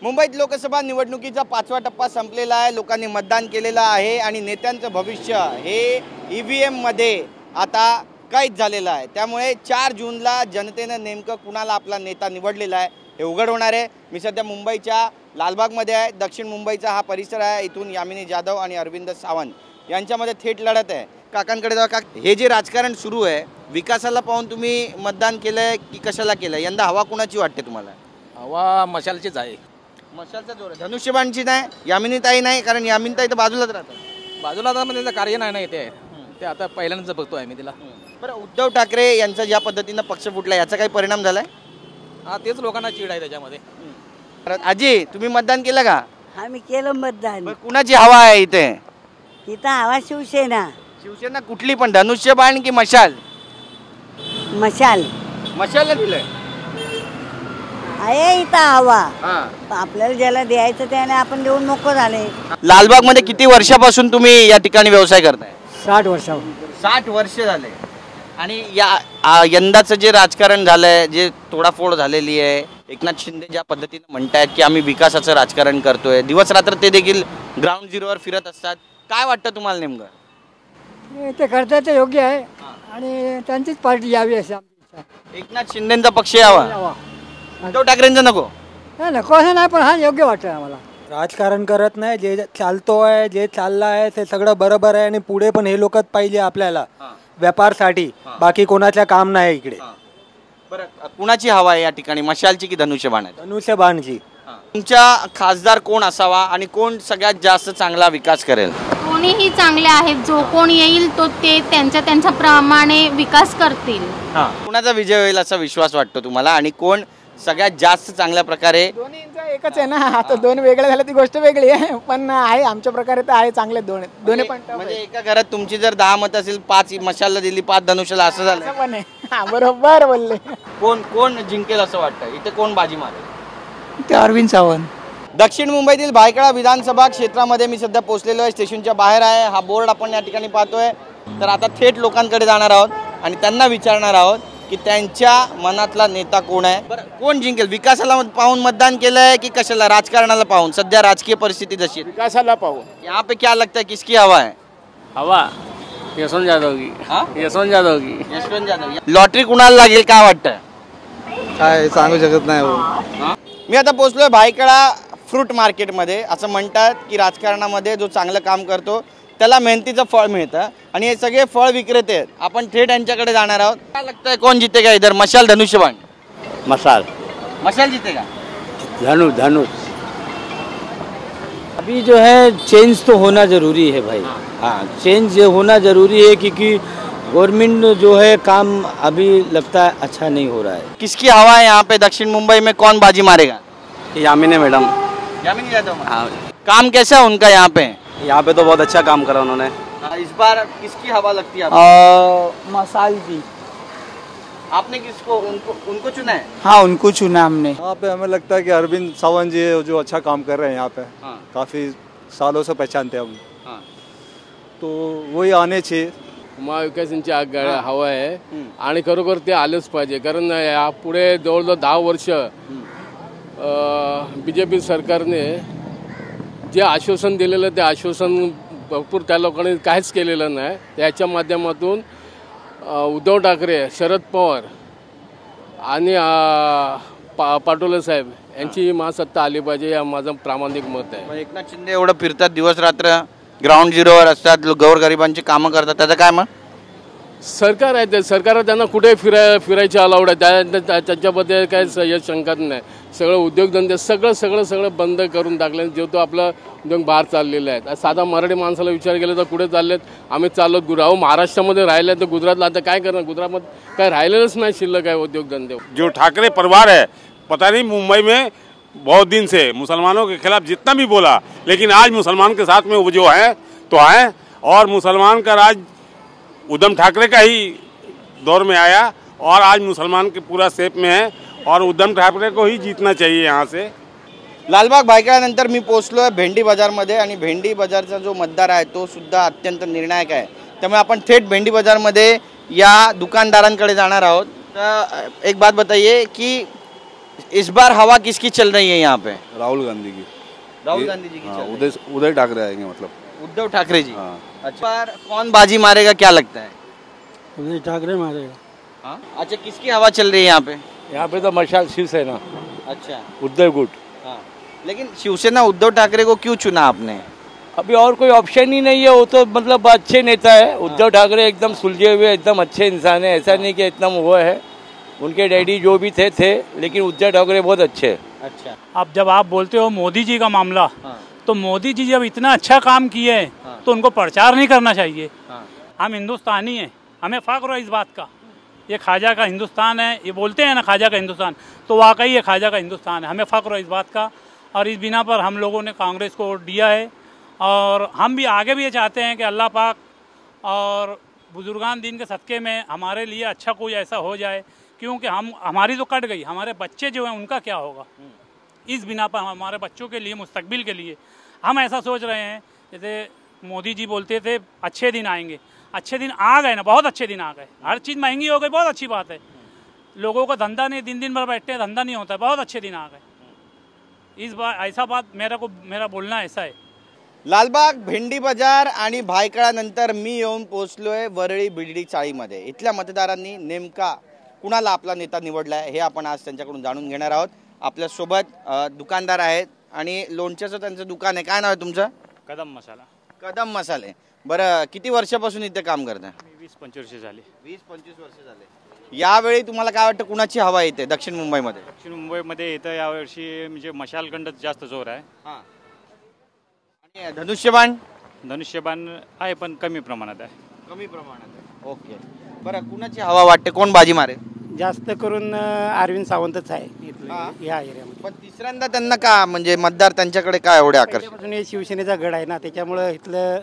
मुंबईत लोकसभा निवडणुकीचा 5वा टप्पा संपलेला आहे। लोकांनी मतदान केलेलं आहे आणि नेत्यांचं भविष्य हे ईव्हीएम मध्ये आता कैद झालेलं आहे। त्यामुळे 4 जूनला जनतेनं नेमकं कुणाला आपला नेता निवडलेला आहे हे उघड होणार आहे। मी सध्या मुंबईच्या लालबागमध्ये आहे। दक्षिण मुंबईचा हा परिसर आहे। इथून यामिनी जाधव आणि अरविंद सावंत यांच्यामध्ये थेट लढत आहे। काकांकडे जाऊ। हे जे राजकारण सुरू आहे, विकासाला पाहून तुम्ही मतदान केलंय की कशाला केलंय? यंदा हवा कुणाची वाटते तुम्हाला? हवा मशालचीच आहे। मशालचा जोर आहे, धनुष्यबाणची नाही, यामिनीताई नाही, कारण यामिनीताई तर बाजूलाच राहतात। बाजूला आता म्हणजे कार्य नाही ना ते आता पहिल्यांदाच बघतोय आम्ही तिला। बरं, उद्धव ठाकरे यांचा ज्या पद्धतीनं पक्ष फुटला याचा काही परिणाम झालाय? हा, तेच लोकांना चीड आहे त्याच्यामध्ये। आजी, तुम्ही मतदान केलं का? आम्ही केलं मतदान। बरं, कुणाची हवा आहे इथे? इथं हवा शिवसेना। शिवसेना कुठली पण, धनुष्यबाण की मशाल? मशाल मशालला दिलंय आहे इथं हवा। हां, आपल्याला ज्याला द्यायचं त्याने आपण देऊन मोकळं झाले। लालबाग मध्ये किती वर्षापासून तुम्ही या ठिकाणी व्यवसाय करताय? 60 वर्षाहून। 60 वर्ष झाले। आणि या यंदाचं जे राजकारण झालंय, जे तोडाफोड झालेली आहे, एकनाथ शिंदे ज्या पद्धतीने म्हणतायत की आम्ही विकासाचं राजकारण करतोय, दिवस रात्र ते देखील ग्राउंड झिरोवर फिरत असतात, काय वाटतं तुम्हाला नेमकं? ते करता ते योग्य आहे आणि त्यांचीच पार्टी यावी अशी आमची इच्छा। एकनाथ शिंदेचा पक्ष यावा, उद्धव ठाकरेंचा नको? नको असं नाही, पण हा योग्य वाटतं आम्हाला। राजकारण करत नाही, जे चालतोय जे चाललं आहे ते सगळं बरोबर आहे आणि पुढे पण हे लोकच पाहिजे आपल्याला व्यापारसाठी, बाकी कोणाचं काम नाही इकडे। बरं, कुणाची हवा आहे या ठिकाणी, मशालची की धनुष्यबाण? धनुष्यबाणची। तुमच्या खासदार कोण असावा आणि कोण सगळ्यात जास्त चांगला विकास करेल? कोणीही चांगले आहेत, जो कोण येईल तो ते त्यांच्या प्रमाणे विकास करतील। कुणाचा विजय होईल असा विश्वास वाटतो तुम्हाला आणि कोण सगळ्यात जास्त चांगल्या प्रकारे? दोन्हींचा एकच आहे ना, आता दोन वेगळे झाले ती गोष्ट वेगळी आहे, पण आहे आमच्या प्रकारे तर आहे चांगले दोन्ही पण। म्हणजे एका घरात तुमची जर 10 मत असेल, 5 मशालला दिली, 5 धनुष्यला, असं झालं पण आहे। बरोबर बोलले। कोण जिंकेल असं वाटतं? इथे कोण बाजी मारेल? ते अरविंद सावंत। दक्षिण मुंबईतील भायखळा विधानसभा क्षेत्रामध्ये मी सध्या पोहोचलेलो आहे, स्टेशनच्या बाहेर आहे। हा बोर्ड आपण या ठिकाणी पाहतोय। तर आता थेट लोकांकडे जाणार आहोत आणि त्यांना विचारणार आहोत की त्यांच्या मनातला नेता कोण आहे। बरं, कोण जिंकेल? विकासाला पाहून मतदान केलंय की कशाला, राजकारणाला पाहून? सध्या राजकीय परिस्थिती जशी, विकासाला पाहून यहाँ पे क्या लगता है किसकी हवा है? हवा यशवंत जाधव की। यशवंत जाधव की। यशवंत जाधव। लॉटरी कुणाला लागेल काय वाटतं? काय सांगू शकत नाही। मी आता पोहोचलोय भायखळा फ्रूट मार्केटमध्ये। असं म्हणतात की राजकारणामध्ये जो चांगलं काम करतो त्याला मेहनतीचं फळ मिळतं आणि हे सगळे फळ विक्रेते आहेत। आपण थेट यांच्याकडे जाणार आहोत। काय लगता है कौन जीतेगा इधर, मशाल धनुष्यबाण? मशाल। मशाल जीतेगा। धनुष। अभी जो है चेंज तो होना ज़रूरी है भाई। हाँ, चेंज होना ज़रूरी है क्योंकि गवर्नमेंट जो है काम अभी लगता है अच्छा नहीं हो रहा है। किसकी हवा है यहाँ पे दक्षिण मुंबई में, कौन बाजी मारेगा? यामिनी मैडम। यामिनी जाधव। हाँ, काम कैसा है उनका यहाँ पे? यहाँ पे तो बहुत अच्छा काम करा उन्होंने। इस बार किसकी हवा लगती है आपको? मसाल जी। आपने किसको, उनको चुना है? हाँ, उनको चुना हमने। यहाँ पे हमें लगता है कि अरविंद सावंत जी जो अच्छा काम कर रहे हैं यहाँ पे। काफ़ी सालों से पहचानते हैं हम। तो वही आने चाहिए। महाविकासांची आघाडी हवा आहे आणि खरोखर ते आलेच पाहिजे, कारण यापुढे जवळजवळ 10 वर्ष BJP सरकारने जे आश्वासन दिलेलं ते आश्वासन भरपूर त्या लोकांनी काहीच केलेलं नाही। त्याच्या माध्यमातून उद्धव ठाकरे, शरद पवार आणि पाटोले साहेब यांची महासत्ता आली पाहिजे, या माझं प्रामाणिक मत आहे। एकनाथ शिंदे एवढं फिरतात, दिवस रात्र ग्राउंड झिरोवर असतात, गोरगरिबांची कामं करतात, त्याचं काय मग? सरकार आहे ते, सरकार त्यांना कुठे फिरायची अलाउड आहे, त्याच्याबद्दल काही शंका नाही। सगळं उद्योगधंदे सगळं बंद करून टाकले, जो तो आपला उद्योग बाहेर चाललेला आहे। साधा मराठी माणसाला विचार केला तर कुठे चाललेत? आम्ही चाललो महाराष्ट्रामध्ये राहिले तर गुजरातला, आता काय करणार? गुजरातमध्ये काय राहिलेलंच नाही शिल्लक आहे उद्योगधंदे। जो ठाकरे परिवार है, पता नहीं मुंबई में बहुत दिन से मुसलमानों के खिलाफ जितना भी बोला, लेकिन आज मुसलमान के साथ में वो जो है तो है, और मुसलमान का राज उद्धव ठाकरे का ही दौर में आया और आज मुसलमान के पूरा सेफ में है और उद्धव ठाकरे को ही जीतना चाहिए यहाँ से। लालबाग भायखळ्यानंतर मी पोहोचलो आहे भेंडी बाजारमध्ये आणि भेंडी बाजारचा जो मतदार आहे तो सुद्धा अत्यंत निर्णायक आहे। त्यामुळे आपण थेट भेंडी बाजारमध्ये या दुकानदारांकडे जाणार आहोत। तर एक बात बताइए कि इस बार हवा किसकी चल रही है यहाँ पे? राहुल गांधी की। राहुल गांधी जी की चल रही है। उदय ठाकरे आएंगे, मतलब उद्धव ठाकरे जी। हाँ। अच्छा, बार कौन बाजी मारेगा क्या लगता है? उदय ठाकरे मारेगा। हाँ? अच्छा, किसकी हवा चल रही है यहाँ पे? यहाँ पे तो मशाल शिवसेना, अच्छा, उद्धव गुट। हाँ। लेकिन शिवसेना उद्धव ठाकरे को क्यों चुना आपने? अभी और कोई ऑप्शन ही नहीं है, वो तो मतलब अच्छे नेता है। उद्धव ठाकरे एकदम सुलझे हुए एकदम अच्छे इंसान है, ऐसा नहीं कि इतना वो है। उनके डैडी जो भी थे लेकिन उद्धव ठाकरे बहुत अच्छे। अच्छा, अब जब आप बोलते हो मोदी जी का मामला, हाँ। तो मोदी जी जब इतना अच्छा काम किए हैं, हाँ। तो उनको प्रचार नहीं करना चाहिए। हाँ। हम हिंदुस्तानी हैं, हमें फख्र है इस बात का। ये ख्वाजा का हिंदुस्तान है, ये बोलते हैं ना ख्वाजा का हिंदुस्तान, तो वाकई ये ख्वाजा का हिंदुस्तान है। हमें फख्र है इस बात का, और इस बिना पर हम लोगों ने कांग्रेस को वोट दिया है। और हम भी आगे भी ये चाहते हैं कि अल्लाह पाक और बुजुर्गान दीन के सदक़े में हमारे लिए अच्छा कोई ऐसा हो जाए, क्योंकि हमारी तो कट गई, हमारे बच्चे जो हैं उनका क्या होगा। इस बिना पर हमारे बच्चों के लिए, मुस्तकबिल के लिए हम ऐसा सोच रहे हैं। जैसे मोदी जी बोलते थे अच्छे दिन आएंगे, अच्छे दिन आ गए ना, बहुत अच्छे दिन आ गए। हर चीज़ महंगी हो गई, बहुत अच्छी बात है। लोगों को धंधा नहीं, दिन भर बैठते हैं, धंधा नहीं होता है, बहुत अच्छे दिन आ गए। इस बार ऐसा बात मेरा बोलना ऐसा है। लालबाग, भेंडी बाजार आणि भायखळानंतर मी येऊन पोहोचलोय वरळी बीडडी चाळीमध्ये। इथल्या मतदारांनी नेमका कुणाला आपला नेता निवडलाय हे आपण आज त्यांच्याकडून जाणून घेणार आहोत। आपल्या सोबत दुकानदार आहेत आणि लोणच्याचं त्यांचं दुकान आहे। काय नाव आहे तुमचं? कदम मसाला। कदम मसाले। बरं, किती वर्षापासून इथे काम करताय? 20-25 वर्ष झाली। 20-25 वर्ष झाले। यावेळी तुम्हाला काय वाटतं कुणाची हवा येते दक्षिण मुंबईमध्ये? दक्षिण मुंबईमध्ये येतं यावर्षी म्हणजे मशालखंडच जास्त जोर आहे। हां, आणि धनुष्यबाण? धनुष्यबाण आहे पण कमी प्रमाणात आहे। कमी प्रमाणात आहे। ओके, बरं, कुणाची हवा वाटते, कोण बाजी मारेल? जास्त करून अरविंद सावंतच आहे हा. या एरियामध्ये। पण तिसऱ्यांदा त्यांना का, म्हणजे मतदार त्यांच्याकडे काय एवढे आकर्षित? पहिल्यापासून हे शिवसेनेचा गड आहे ना, त्याच्यामुळं इथलं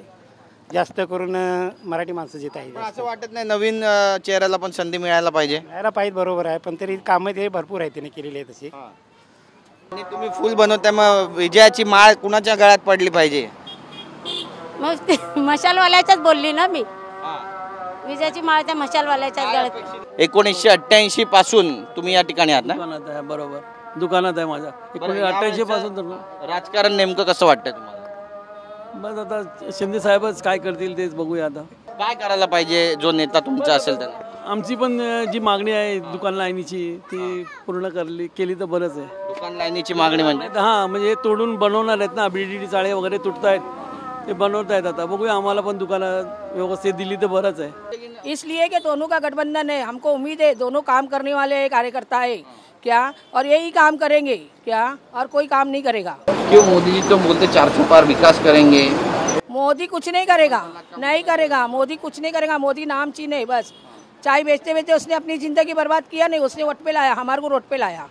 जास्त करून मराठी माणसं जिथे पण आहे। असं वाटत नाही नवीन चेहऱ्याला पण संधी मिळायला पाहिजे? यायला पाहिजे, बरोबर आहे, पण तरी कामं ते भरपूर आहे त्याने केलेली आहे तशी। आणि तुम्ही फुल बनवताय, मग विजयाची माळ कुणाच्या गळ्यात पडली पाहिजे? मशालवाल्याच्याच बोलली ना मी, विजयाची माळ त्या मशालवाल्याच्याच गळ्यात। 1988 पासून तुम्ही या ठिकाणी आहात ना? दुकानात आहे, बरोबर, दुकानात आहे माझा। 1988 पासून तर राजकारण नेमकं कसं वाटतंय तुम्हाला? बस आता शिंदे साहेबच काय करतील तेच बघूया आता। काय करायला पाहिजे जो नेता तुमचा असेल त्यांना? आमची पण जी मागणी आहे दुकान लाईनीची ती पूर्ण केली तर बरंच आहे। दुकान लाईनीची मागणी म्हणजे? हां, म्हणजे तोडून बनवणार आहेत ना, बीडीडी चाळे वगैरे तुटत आहेत, ते बनवत आहेत। आता बघूया, आम्हाला पण दुकानं व्यवस्थित दिली तर बरंच आहे। इसलिए कि दोनों का गठबंधन है, हमको उम्मीद है दोनों काम करने वाले कार्यकर्ता है क्या, और यही काम करेंगे क्या, और कोई काम नहीं करेगा। क्यों मोदी जी तो बोलते 400 पार विकास करेंगे? मोदी कुछ नहीं करेगा, नहीं करेगा, मोदी कुछ नहीं करेगा। मोदी नाम चीन है बस। चाय बेचते बेचते उसने अपनी जिंदगी बर्बाद किया नहीं, उसने वोट पे लाया, हमारे को रोड पे लाया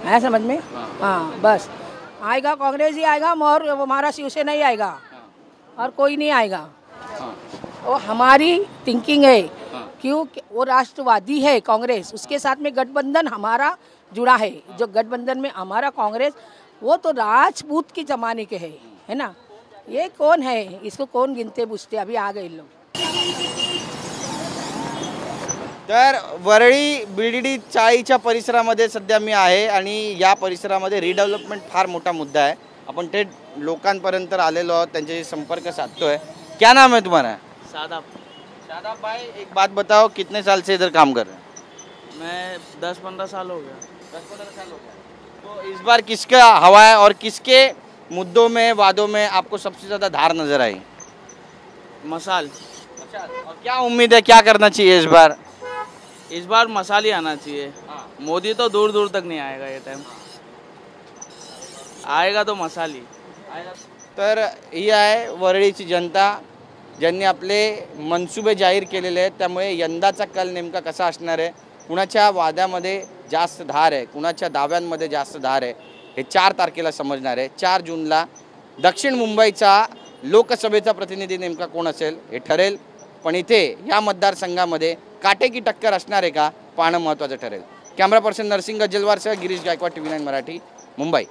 है, समझ में? हाँ, बस आएगा कांग्रेस ही आएगा, और हमारा शिवसेना ही आएगा, और कोई नहीं आएगा। वो हमारी थिंकिंग है, क्यों? वो राष्ट्रवादी है कांग्रेस, उसके साथ में गठबंधन हमारा जुड़ा है। जो गठबंधन में हमारा कांग्रेस, वो तो राजपूत की जमाने के है ना। ये कौन है, इसको कौन गिनते बुझते, अभी आ गए लोग। तर वरळी बीडडी चाळीच्या परिसरामध्ये सध्या मी आहे आणि या परिसरामध्ये रिडेव्हलपमेंट फार मोठा मुद्दा आहे। आपण थेट लोकांपर्यंत आलेलो आहोत, त्यांच्याशी संपर्क साधतोय। क्या नाम है तुम्हारा? शादाब। शादाब भाई, एक बात बताओ, कितने साल से इधर काम कर रहे हैं? मैं 10-15 साल हो गया। 10-15 साल हो गया। तो इस बार किसका हवा है और किसके मुद्दों में, वादों में आपको सबसे ज़्यादा धार नजर आई? मसाल। और क्या उम्मीद है, क्या करना चाहिए इस बार? इस बार मसाल ही आना चाहिए। मोदी तो दूर दूर तक नहीं आएगा ये टाइम, आएगा तो मसाल ही। तर ही आहे वरळीची जनता, ज्यांनी आपले मनसुबे जाहीर केलेले आहेत। त्यामुळे यंदाचा कल नेमका कसा असणार आहे, कुणाच्या वाद्यामध्ये जास्त धार आहे, कुणाच्या दाव्यांमध्ये जास्त धार आहे, हे 4 तारखेला समजणार आहे। 4 जूनला दक्षिण मुंबईचा लोकसभेचा प्रतिनिधी नेमका कोण असेल हे ठरेल। पण इथे या मतदारसंघामध्ये काटेकी टक्कर असणार आहे का, पाहणं महत्त्वाचं ठरेल। कॅमेरा पर्सन नरसिंग गजलवारसह गिरीश गायकवाड, TV9 मराठी, मुंबई।